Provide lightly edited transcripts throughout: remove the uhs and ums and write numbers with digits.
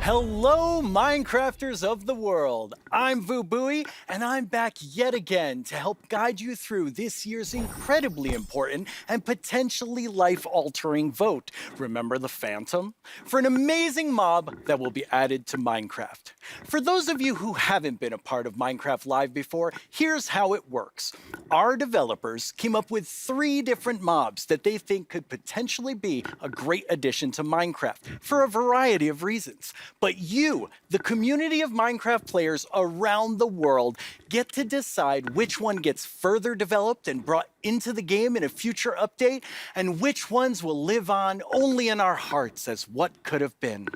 Hello, Minecrafters of the world. I'm Vubui, and I'm back yet again to help guide you through this year's incredibly important and potentially life-altering vote. Remember the Phantom? For an amazing mob that will be added to Minecraft. For those of you who haven't been a part of Minecraft Live before, here's how it works. Our developers came up with 3 different mobs that they think could potentially be a great addition to Minecraft for a variety of reasons. But you, the community of Minecraft players around the world, get to decide which one gets further developed and brought into the game in a future update, and which ones will live on only in our hearts as what could have been.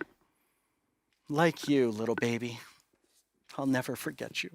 Like you, little baby. I'll never forget you.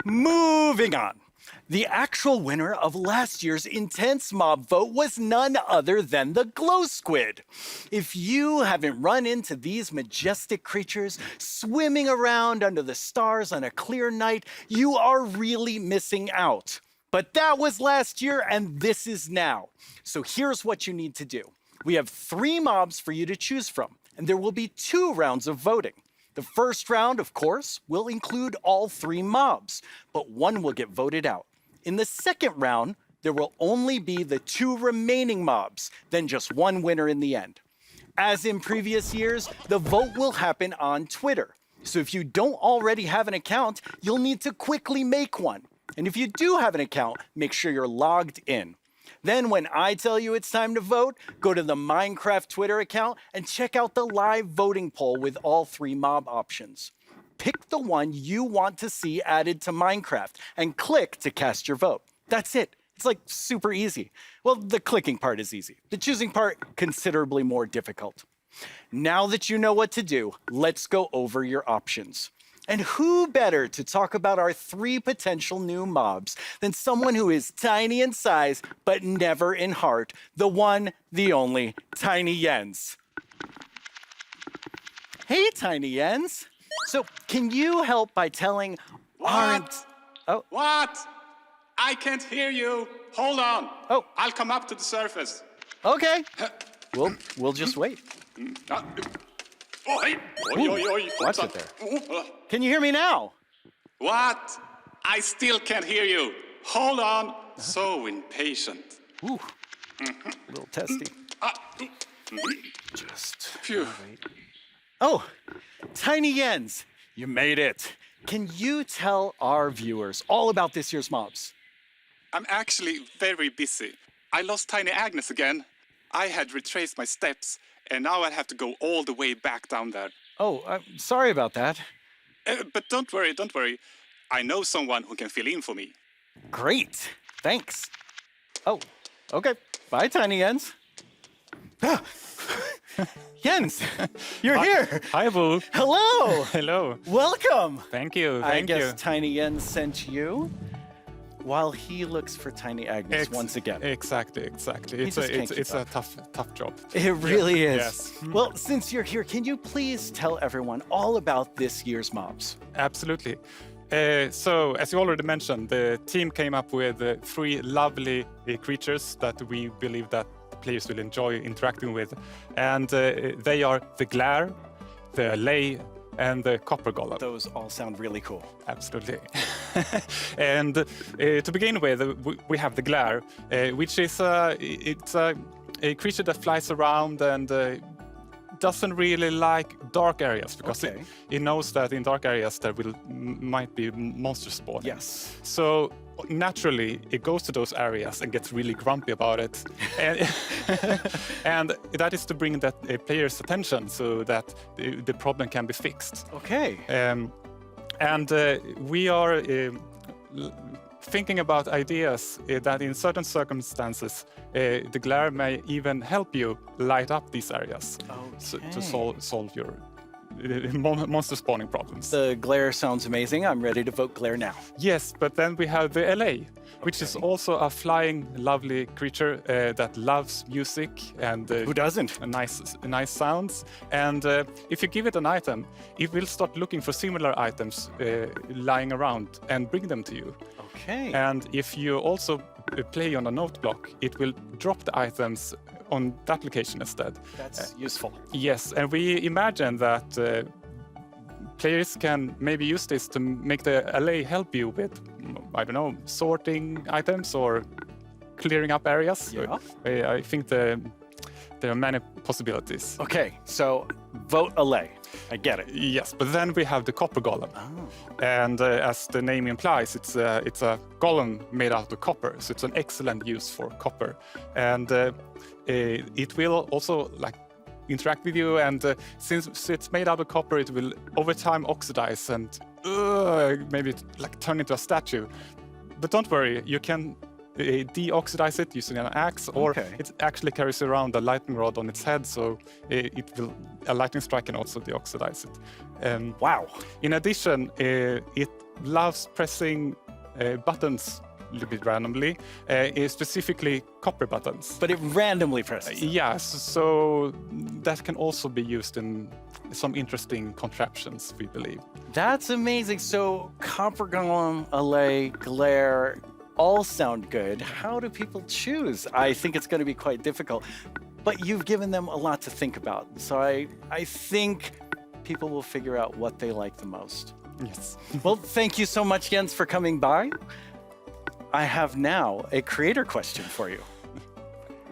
Moving on. The actual winner of last year's intense mob vote was none other than the glow squid. If you haven't run into these majestic creatures swimming around under the stars on a clear night, you are really missing out. But that was last year and this is now. So here's what you need to do. We have 3 mobs for you to choose from, and there will be 2 rounds of voting. The first round, of course, will include all 3 mobs, but one will get voted out. In the second round, there will only be the 2 remaining mobs, then just one winner in the end. As in previous years, the vote will happen on Twitter. So if you don't already have an account, you'll need to quickly make one. And if you do have an account, make sure you're logged in. Then when I tell you it's time to vote, go to the Minecraft Twitter account and check out the live voting poll with all 3 mob options. Pick the one you want to see added to Minecraft and click to cast your vote. That's it. It's like super easy. Well, the clicking part is easy. The choosing part, considerably more difficult. Now that you know what to do, let's go over your options. And who better to talk about our 3 potential new mobs than someone who is tiny in size, but never in heart, the one, the only, Tiny Jens. Hey, Tiny Jens. So, can you help by telling What? Oh. What? I can't hear you. Hold on. Oh. I'll come up to the surface. Okay. We'll just wait. Oh, hey. Oi, oi, oi. Watch it there. Can you hear me now? What? I still can't hear you. Hold on. So impatient. Ooh. A little testy. Just Phew. wait. Oh, Tiny Jens, you made it. Can you tell our viewers all about this year's mobs? I'm actually very busy. I lost Tiny Agnes again. I had retraced my steps, and now I have to go all the way back down there. Oh, I'm sorry about that. But don't worry, don't worry. I know someone who can fill in for me. Great, thanks. Oh, okay. Bye, Tiny Jens. Jens, you're here. Hi, Boo. Hello. Hello. Welcome. Thank you. I Thank guess you. Tiny Jens sent you while he looks for Tiny Agnes once again. Exactly. It's just can't keep a up. tough job. It really is. Yes. Well, since you're here, can you please tell everyone all about this year's mobs? Absolutely. So, as you already mentioned, the team came up with 3 lovely creatures that we believe that players will enjoy interacting with, and they are the glare, the allay, and the copper golem. Those all sound really cool. Absolutely. And to begin with, we have the glare, which is it's a creature that flies around and doesn't really like dark areas because it knows that in dark areas there might be monsters spawning. Yes. So naturally, it goes to those areas and gets really grumpy about it, and that is to bring that player's attention so that the problem can be fixed. Okay. And we are thinking about ideas that in certain circumstances, the glare may even help you light up these areas to solve your monster spawning problems. The glare sounds amazing. I'm ready to vote glare now. Yes, but then we have the allay, which is also a flying, lovely creature that loves music and Who doesn't? nice sounds. And if you give it an item, it will start looking for similar items lying around and bring them to you. Okay. And if you also play on a note block, it will drop the items on that location instead. That's useful. Yes, and we imagine that players can maybe use this to make the allay help you with, I don't know, sorting items or clearing up areas. Yeah. I think there are many possibilities. Okay, so vote allay. I get it. Yes, but then we have the copper golem. Oh. And as the name implies, it's a golem made out of copper, so it's an excellent use for copper. And it will also like interact with you, and since it's made out of copper, it will over time oxidize and maybe like turn into a statue. But don't worry, you can deoxidize it using an axe, or it actually carries around a lightning rod on its head, so a lightning strike can also deoxidize it. Wow. In addition, it loves pressing buttons a little bit randomly, specifically copper buttons. But it randomly presses. Yes, so that can also be used in some interesting contraptions, we believe. That's amazing. So copper golem, allay, glare, all sound good. How do people choose? I think it's going to be quite difficult. But you've given them a lot to think about. So I think people will figure out what they like the most. Yes. Well, thank you so much, Jens, for coming by. I have now a creator question for you.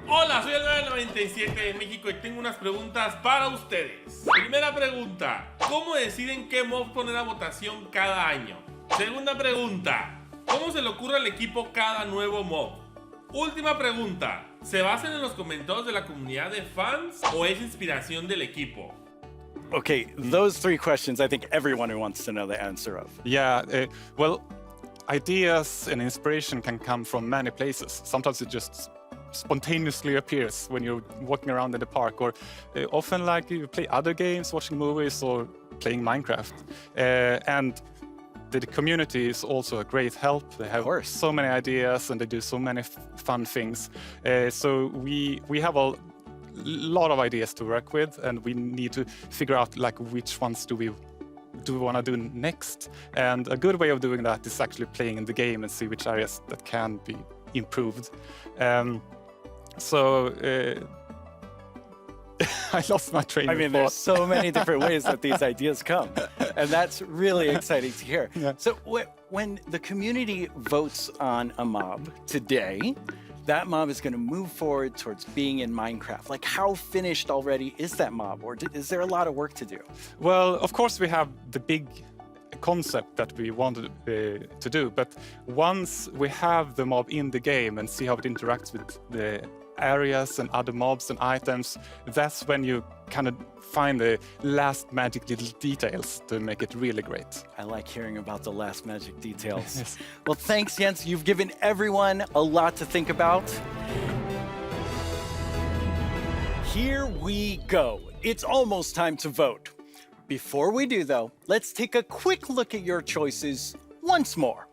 Hola, soy el 97 de México y tengo unas preguntas para ustedes. Primera pregunta, ¿cómo deciden qué mob poner a votación cada año? Segunda pregunta, ¿cómo se le ocurre al equipo cada nuevo mob? Última pregunta, ¿se basan en los comentarios de la comunidad de fans o es inspiración del equipo? Okay, those three questions I think everyone who wants to know the answer of. Yeah, well, ideas and inspiration can come from many places. Sometimes it just spontaneously appears when you're walking around in the park, or often like you play other games, watching movies, or playing Minecraft. And the community is also a great help. They have so many ideas and they do so many fun things. So we have a lot of ideas to work with, and we need to figure out like which ones do we want to do next. And a good way of doing that is actually playing in the game and see which areas that can be improved. I lost my train of thought. There's so many different ways that these ideas come, and that's really exciting to hear. Yeah. So when the community votes on a mob today, that mob is going to move forward towards being in Minecraft. Like, how finished already is that mob, or is there a lot of work to do? Well, of course we have the big concept that we wanted to do, but once we have the mob in the game and see how it interacts with the areas and other mobs and items, that's when you kind of find the last magic little details to make it really great. I like hearing about the last magic details. Yes. Well, thanks, Jens. You've given everyone a lot to think about. Here we go. It's almost time to vote. Before we do, though, let's take a quick look at your choices once more.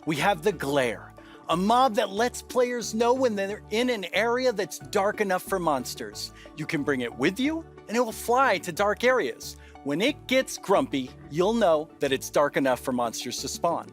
We have the glare, a mob that lets players know when they're in an area that's dark enough for monsters. You can bring it with you, and it will fly to dark areas. When it gets grumpy, you'll know that it's dark enough for monsters to spawn.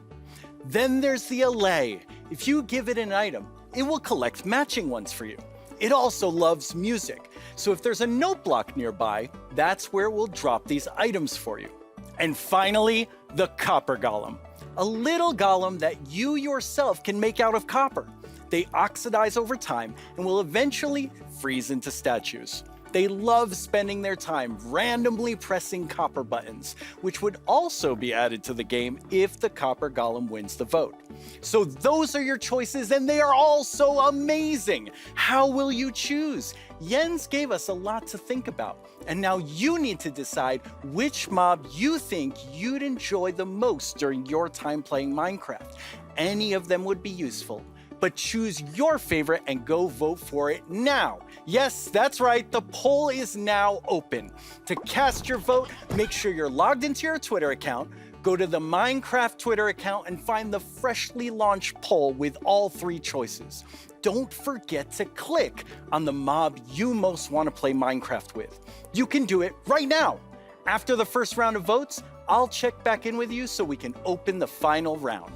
Then there's the allay. If you give it an item, it will collect matching ones for you. It also loves music, so if there's a note block nearby, that's where it will drop these items for you. And finally, the copper golem, a little golem that you yourself can make out of copper. They oxidize over time and will eventually freeze into statues. They love spending their time randomly pressing copper buttons, which would also be added to the game if the copper golem wins the vote. So those are your choices, and they are all so amazing. How will you choose? Jens gave us a lot to think about, and now you need to decide which mob you think you'd enjoy the most during your time playing Minecraft. Any of them would be useful, but choose your favorite and go vote for it now. Yes, that's right, the poll is now open. To cast your vote, make sure you're logged into your Twitter account, go to the Minecraft Twitter account and find the freshly launched poll with all three choices. Don't forget to click on the mob you most want to play Minecraft with. You can do it right now. After the first round of votes, I'll check back in with you so we can open the final round.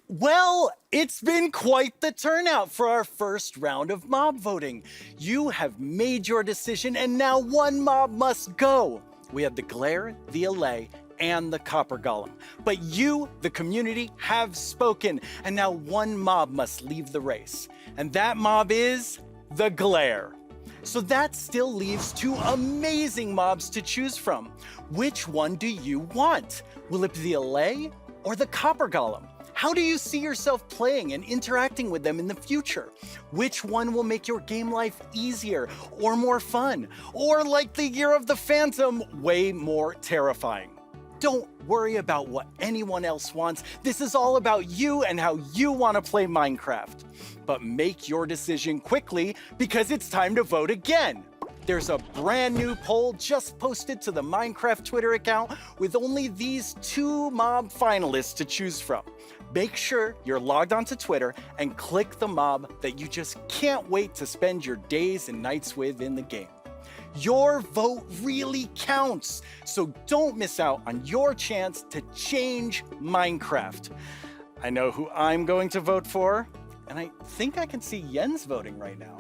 Well, it's been quite the turnout for our first round of mob voting. You have made your decision, and now one mob must go. We have the glare, the allay, and the copper golem. But you, the community, have spoken, and now one mob must leave the race. And that mob is the glare. So that still leaves two amazing mobs to choose from. Which one do you want? Will it be the allay or the copper golem? How do you see yourself playing and interacting with them in the future? Which one will make your game life easier or more fun? Or like the Year of the Phantom, way more terrifying? Don't worry about what anyone else wants. This is all about you and how you want to play Minecraft. But make your decision quickly because it's time to vote again. There's a brand new poll just posted to the Minecraft Twitter account with only these two mob finalists to choose from. Make sure you're logged onto Twitter and click the mob that you just can't wait to spend your days and nights with in the game. Your vote really counts, so don't miss out on your chance to change Minecraft. I know who I'm going to vote for, and I think I can see Jens voting right now.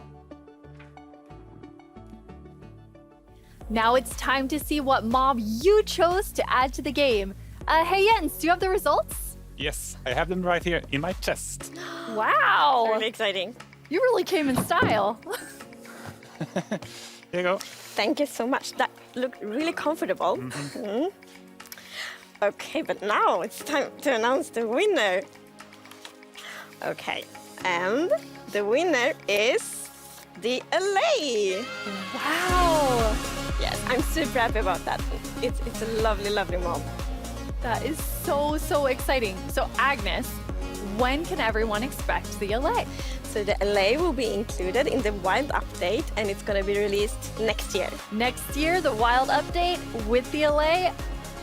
Now it's time to see what mob you chose to add to the game. Hey Jens, do you have the results? Yes, I have them right here in my chest. Wow! Really exciting. You really came in style. Here you go. Thank you so much. That looked really comfortable. Okay, but now it's time to announce the winner. Okay, and the winner is the allay. Wow! Yes, I'm super happy about that. It's a lovely, lovely mob. That is so exciting. So Agnes, when can everyone expect the allay? So the allay will be included in the wild update, and it's gonna be released next year. Next year, the wild update with the allay.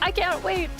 I can't wait.